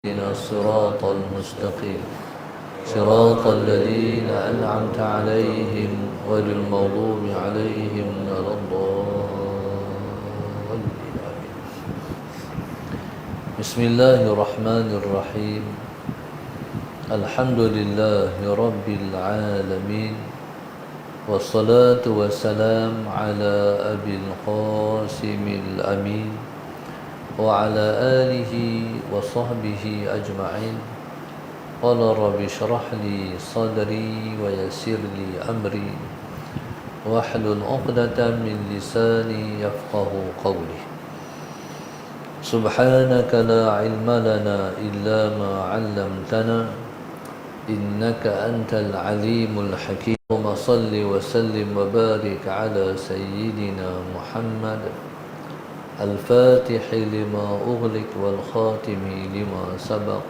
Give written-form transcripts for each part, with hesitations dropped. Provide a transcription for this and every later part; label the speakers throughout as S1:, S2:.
S1: اهدنا الصراط المستقيم صراط الذين أنعمت عليهم غير المغضوب عليهم ولا الضالين. بسم الله الرحمن الرحيم. الحمد لله رب العالمين، والصلاة والسلام على أبي القاسم الأمين وعلى آله وصحبه أجمعين. قال رب اشرح لي صدري ويسر لي أمري واحلل عقدة من لساني يفقه قولي. سبحانك لا علم لنا إلا ما علمتنا إنك أنت العليم الحكيم. اللهم صل وسلم وبارك على سيدنا محمد الفاتح لما أغلق والخاتم لما سبق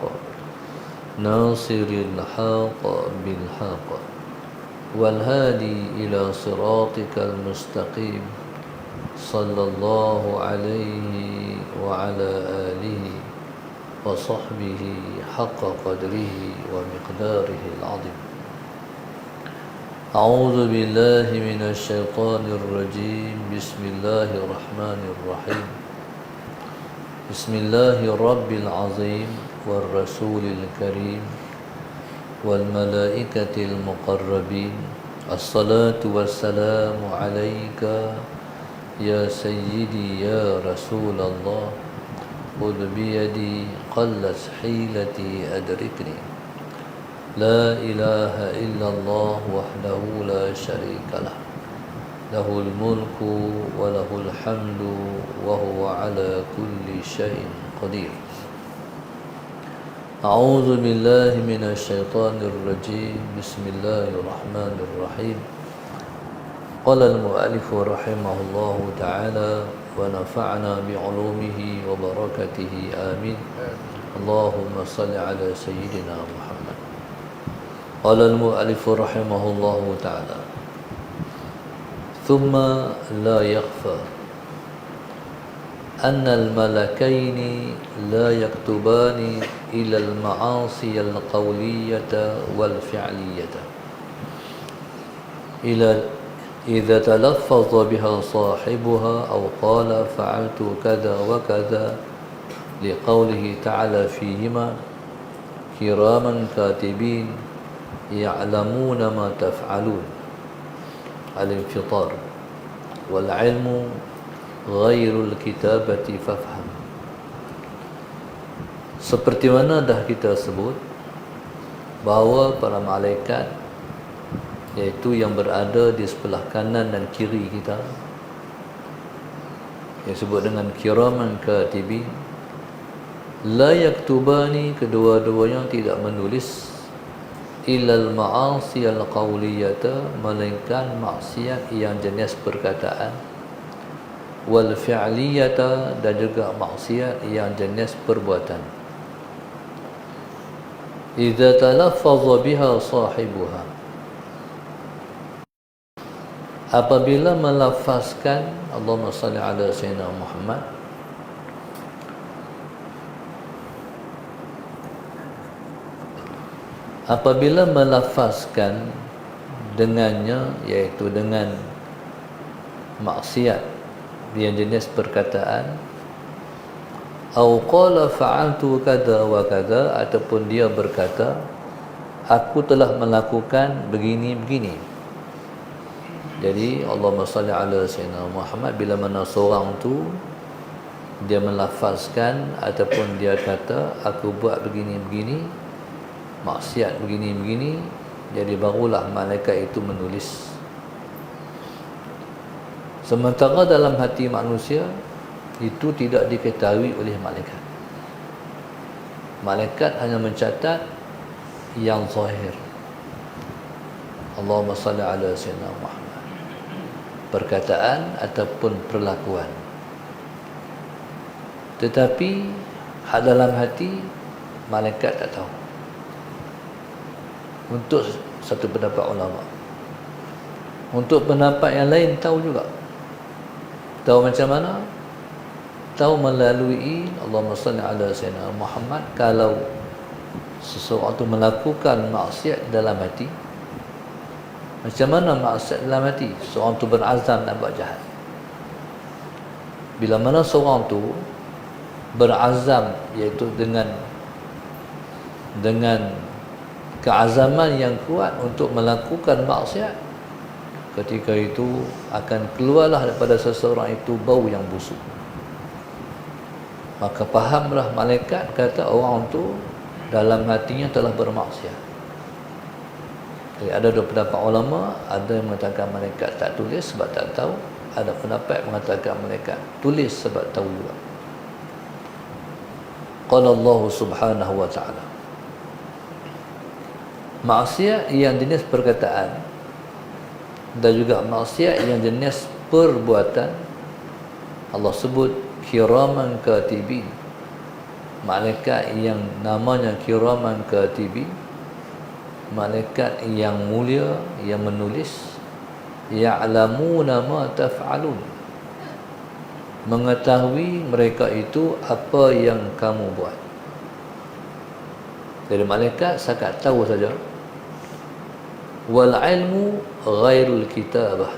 S1: ناصر الحق بالحق والهادي إلى صراطك المستقيم صلى الله عليه وعلى آله وصحبه حق قدره ومقداره العظيم. أعوذ بالله من الشيطان الرجيم. بسم الله الرحمن الرحيم. بسم الله الرب العظيم والرسول الكريم والملائكة المقربين. الصلاة والسلام عليك يا سيدي يا رسول الله. خذ بيدي قلت حيلتي أدركني. لا إله إلا الله وحده لا شريك له، له الملك وله الحمد وهو على كل شيء قدير. أعوذ بالله من الشيطان الرجيم. بسم الله الرحمن الرحيم. قال المؤلف رحمه الله تعالى ونفعنا بعلومه وبركته آمين. اللهم صل على سيدنا محمد. قال المؤلف رحمه الله تعالى ثم لا يخفى أن الملكين لا يكتبان إلى المعاصي القولية والفعلية إذا تلفظ بها صاحبها أو قال فعلت كذا وكذا، لقوله تعالى فيهما كراما كاتبين يعلمون ما تفعلون. الانفطار. والعلم غير الكتابة فافهم. Seperti mana dah kita sebut bahawa para malaikat, iaitu yang berada di sebelah kanan dan kiri kita, yang disebut dengan kiraman katibin, la yaktubani, kedua-duanya tidak menulis, ilal ma'asi al-qawliyata, melainkan maksiat yang jenis perkataan, wal fi'liyata, dan juga maksiat yang jenis perbuatan. Idza talaffaza biha sahibuha, apabila melafazkan, Allahumma salli ala sayyidina Muhammad, apabila melafazkan dengannya, iaitu dengan maksiat yang jenis perkataan, au qala fa'altu kada wa kada, ataupun dia berkata aku telah melakukan begini-begini. Jadi Allahumma salli ala sayyidina Muhammad, bila mana seorang tu dia melafazkan ataupun dia kata aku buat begini-begini, maksiat begini-begini, jadi barulah malaikat itu menulis. Sementara dalam hati manusia itu tidak diketahui oleh malaikat. Malaikat hanya mencatat yang zahir. Allahumma salli ala sayyidina Muhammad, perkataan ataupun perlakuan. Tetapi dalam hati malaikat tak tahu. Untuk satu pendapat ulama. Untuk pendapat yang lain tahu juga. Tahu macam mana? atau melalui Allahumma salli ala sayyidina Muhammad, kalau seseorang itu melakukan maksiat dalam hati. Macam mana maksiat dalam hati? Seorang tu berazam nak buat jahat. Bila mana seorang tu berazam, iaitu dengan keazaman yang kuat untuk melakukan maksiat, ketika itu akan keluarlah daripada seseorang itu bau yang busuk. Maka fahamlah malaikat kata orang tu dalam hatinya telah bermaksiat. Jadi ada dua pendapat ulama, ada yang mengatakan malaikat tak tulis sebab tak tahu, ada pendapat mengatakan malaikat tulis sebab tahu juga. Qala Allah Subhanahu wa ta'ala, maksiat yang jenis perkataan dan juga maksiat yang jenis perbuatan, Allah sebut kiraman katibin, malaikat yang namanya kiraman katibin, malaikat yang mulia yang menulis, ya'lamuna ma taf'alun, mengetahui mereka itu apa yang kamu buat. Jadi malaikat sakat tahu saja. Wal ilmu ghairul kitabah,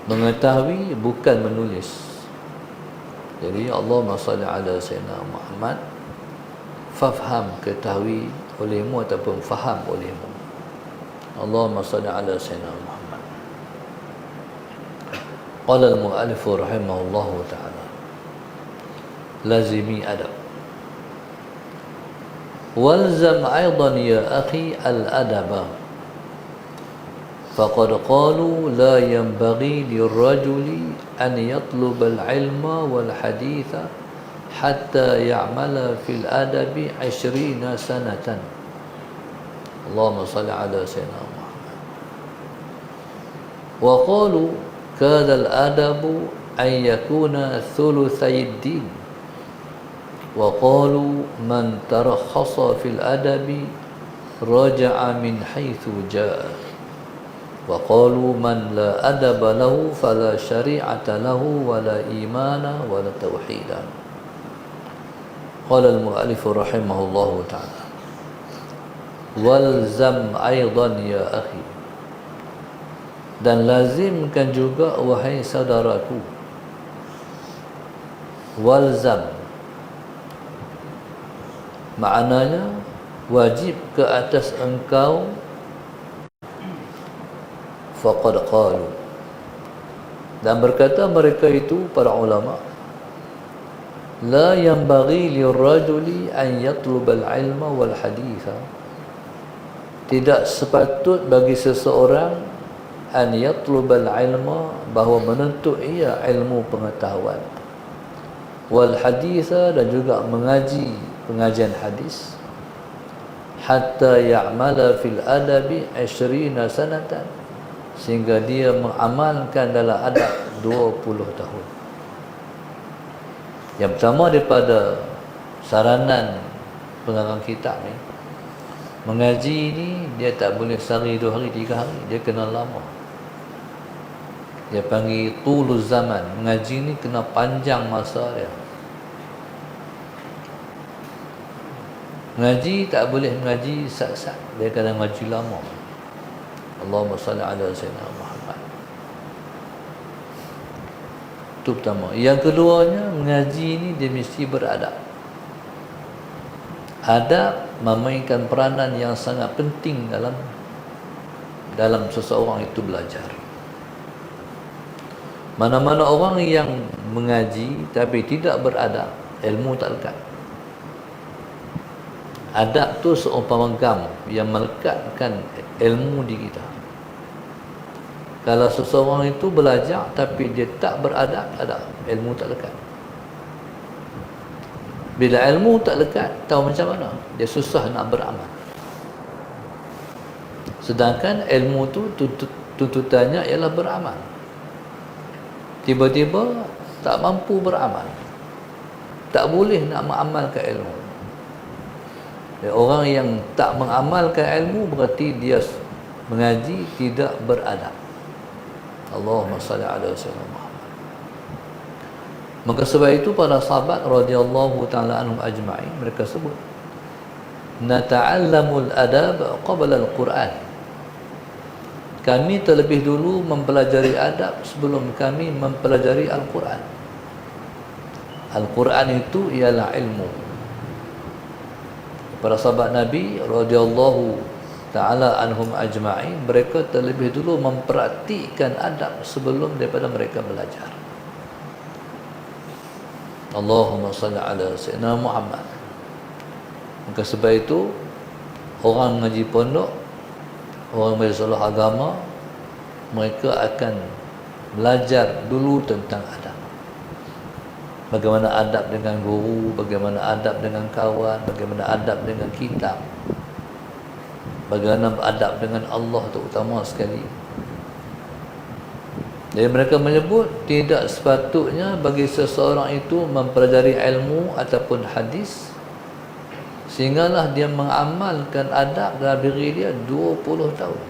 S1: mengetahui bukan menulis. Jadi Allahumma salli ala sayyidina Muhammad, fafham, ketahui olehmu ataupun faham olehmu. Allahumma salli ala sayyidina Muhammad. Qala al-mu'allif rahimahullahu ta'ala, lazimi adab. Walzam aidan ya akhi al-adaba, faqad qalu la yanbaghi lirrajuli an yatluba al-ilma wal haditha hatta ya'mala fil adabi 20 sanatan. Allahumma salli ala sayyidina Muhammad. Wa qalu kada al-adabu an yakuna thulutsay ad-din. Wa qalu man tarakhasa fil adabi raja'a min haitsu jaa'a. Wa qalu man la adaba lahu fala syari'ata lahu wala imana wala tauhida. Qala al-mu'allif rahimahullahu ta'ala, walzam aidan ya akhi, dan lazimkan juga wahai saudaraku. Walzam maknanya wajib ke atas engkau. Faqad qalu, dan berkata mereka itu para ulama, la yanbaghi lirrajuli an yatluba al-ilma wal haditha, tidak sepatut bagi seseorang an yatluba al-ilma, bahawa menuntut ia ilmu pengetahuan, wal haditha, dan juga mengaji pengajian hadis, hatta ya'mala fil adabi 20 sanatan, sehingga dia mengamalkan dalam adab 20 tahun. Yang pertama daripada saranan pengarang kitab ni, mengaji ni dia tak boleh sehari, 2 hari, 3 hari, dia kena lama. Dia panggil tuluz zaman. Mengaji ni kena panjang masa dia. Mengaji tak boleh mengaji sat-sat, dia kena mengaji lama. Allahumma salli ala sayyidina Muhammad. Itu pertama. Yang keduanya, mengaji ni dia mesti beradab. Adab memainkan peranan yang sangat penting dalam seseorang itu belajar. Mana-mana orang yang mengaji tapi tidak beradab, ilmu tak lekat. Adab tu seumpama gam yang melekatkan ilmu di kita. Kalau seseorang itu belajar tapi dia tak beradab, ilmu tak lekat. Bila ilmu tak lekat, tahu macam mana? Dia susah nak beramal. Sedangkan ilmu tu tuntutannya ialah beramal. Tiba-tiba tak mampu beramal, tak boleh nak mengamalkan ilmu. Orang yang tak mengamalkan ilmu berarti dia mengaji tidak beradab. Allahumma salli ala sayyidina Muhammad. Maka sebab itu para sahabat radhiyallahu taala anhum ajma'in mereka sebut nata'allamul adab qabla al-Quran. Kami terlebih dulu mempelajari adab sebelum kami mempelajari Al-Quran. Al-Quran itu ialah ilmu. Para sahabat Nabi radhiyallahu taala anhum ajma'in mereka terlebih dulu mempraktikkan adab sebelum daripada mereka belajar. Allahumma salli ala sayyidina Muhammad. Maka sebab itu orang ngaji pondok, orang majlis agama, mereka akan belajar dulu tentang adab. Bagaimana adab dengan guru, bagaimana adab dengan kawan, bagaimana adab dengan kitab, bagaimana adab dengan Allah terutama sekali. Jadi mereka menyebut tidak sepatutnya bagi seseorang itu mempelajari ilmu ataupun hadis sehinggalah dia mengamalkan adab dalam diri dia 20 tahun.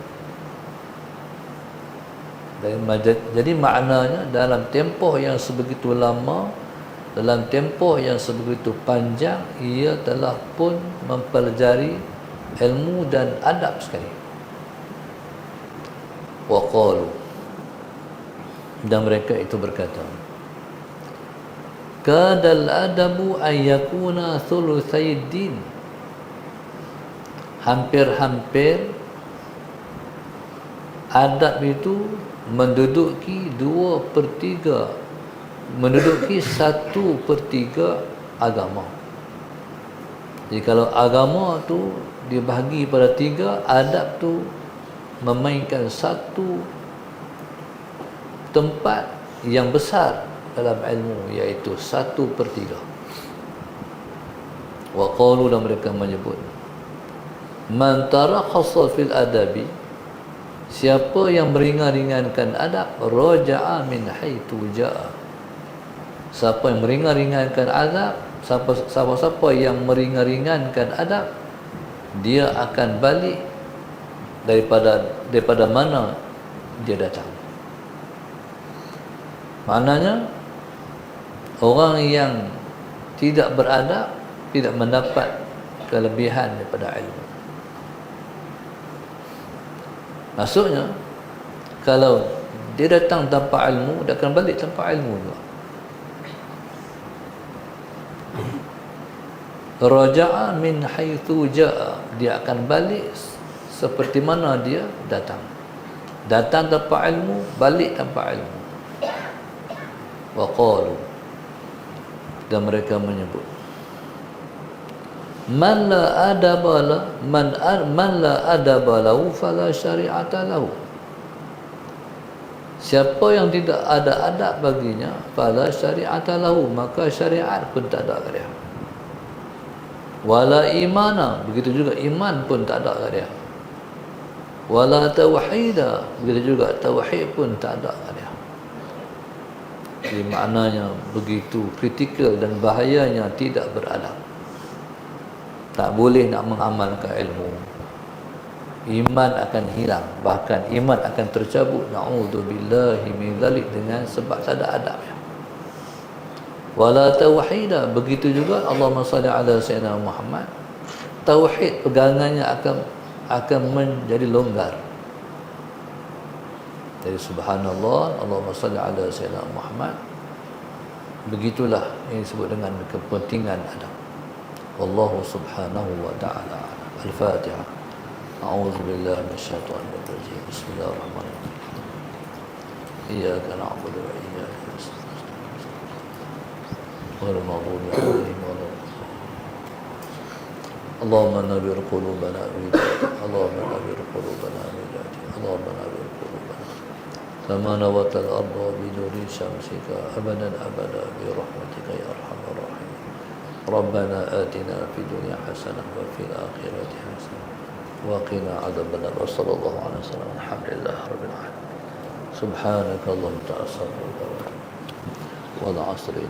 S1: Jadi maknanya dalam tempoh yang sebegitu lama, dalam tempoh yang sebegitu panjang, ia telah pun mempelajari ilmu dan adab sekali. Wa qalu, dan mereka itu berkata, kadal adabu ayyakuna thulutsaid din. Hampir-hampir adab itu menduduki 2/3, menduduki 1/3 agama. Jadi kalau agama tu dibahagi pada 3, adab tu memainkan satu tempat yang besar dalam ilmu, iaitu 1/3. Wa qalu, dan mereka menyebut, man tarakhasa fil adabi, siapa yang meringan-ringankan adab, raja'a min haitsu ja'a. Siapa yang meringan-ringankan adab, siapa-siapa yang meringan-ringankan adab, dia akan balik daripada mana dia datang. Maknanya orang yang tidak beradab tidak mendapat kelebihan daripada ilmu. Maksudnya kalau dia datang tanpa ilmu, dia akan balik tanpa ilmu juga. Raja'a min haitsu ja'a, dia akan balik seperti mana dia datang. Datang tanpa ilmu, balik tanpa ilmu. Wa qalu, dan mereka menyebut, man la adaba lahu fala syari'ata lahu. Siapa yang tidak ada adab baginya, fala syari'ata lahu, maka syariat pun tak ada kat dia. Wala imana, begitu juga iman pun tak ada kat dia. Wala tauhida, begitu juga tauhid pun tak ada kat dia. Jadi maknanya begitu kritikal dan bahayanya tidak beradab. Tak boleh nak mengamalkan ilmu. Iman akan hilang, bahkan iman akan tercabut, na'udzubillahi min dzalik, dengan sebab tak ada adabnya. Wala tauhida, begitu juga Allahumma salli ala sayyidina Muhammad, tauhid pegangannya akan menjadi longgar. Jadi subhanallah, Allahumma salli ala sayyidina Muhammad, begitulah yang disebut dengan kepentingan adab. Wallahu subhanahu wa ta'ala. Al-Fatihah. A'udzu billahi minasyaitonir rajim. Bismillahirrahmanirrahim. Iyyaka na'budu wa iyyaka nasta'in. Ghairil maghdubi 'alaihim waladdallin. Allahumma nawwir qulubana bi-hidayah. Allahumma nawwir qulubana bi-hidayah. Allahumma nawwir qulubana kama nawatal arda bi nuri syamsika abadan abada bi rahmatika ya arhamar rahim. Rabbana atina fid dunya hasanah wa fil akhirati hasanah wa qina adzabannar. Wassallallahu ala wasallam. Alhamdulillah rabbil alamin. Subhanaka Allahumma ta'ala wal 'asri.